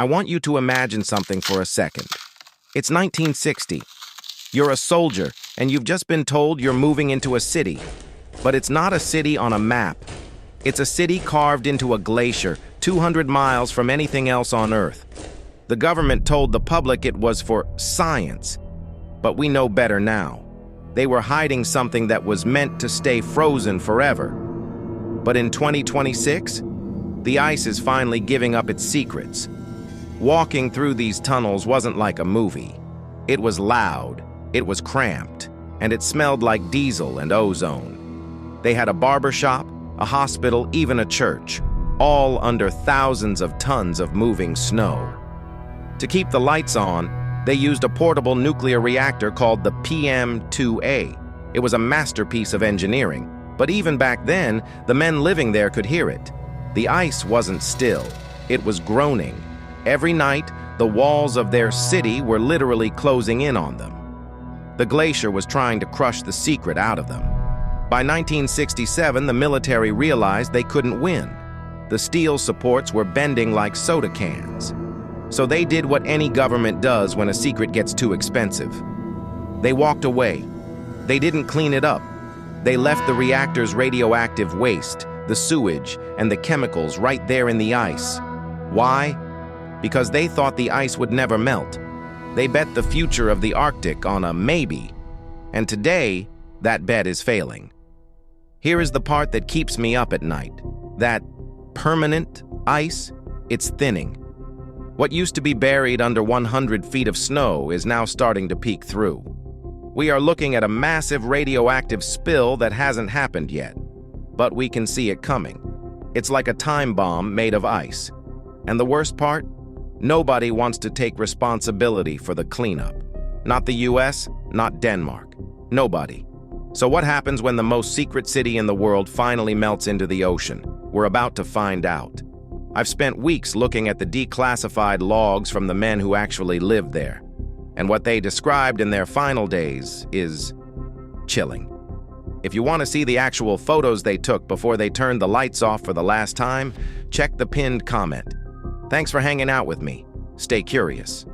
I want you to imagine something for a second. It's 1960. You're a soldier, and you've just been told you're moving into a city. But it's not a city on a map. It's a city carved into a glacier, 200 miles from anything else on Earth. The government told the public it was for science. But we know better now. They were hiding something that was meant to stay frozen forever. But in 2026, the ice is finally giving up its secrets. Walking through these tunnels wasn't like a movie. It was loud, it was cramped, and it smelled like diesel and ozone. They had a barber shop, a hospital, even a church, all under thousands of tons of moving snow. To keep the lights on, they used a portable nuclear reactor called the PM-2A. It was a masterpiece of engineering, but even back then, the men living there could hear it. The ice wasn't still, it was groaning. Every night, the walls of their city were literally closing in on them. The glacier was trying to crush the secret out of them. By 1967, the military realized they couldn't win. The steel supports were bending like soda cans. So they did what any government does when a secret gets too expensive. They walked away. They didn't clean it up. They left the reactor's radioactive waste, the sewage, and the chemicals right there in the ice. Why? Because they thought the ice would never melt. They bet the future of the Arctic on a maybe. And today, that bet is failing. Here is the part that keeps me up at night. That permanent ice, it's thinning. What used to be buried under 100 feet of snow is now starting to peek through. We are looking at a massive radioactive spill that hasn't happened yet, but we can see it coming. It's like a time bomb made of ice. And the worst part? Nobody wants to take responsibility for the cleanup. Not the US, not Denmark. Nobody. So what happens when the most secret city in the world finally melts into the ocean? We're about to find out. I've spent weeks looking at the declassified logs from the men who actually lived there. And what they described in their final days is chilling. If you want to see the actual photos they took before they turned the lights off for the last time, check the pinned comment. Thanks for hanging out with me. Stay curious.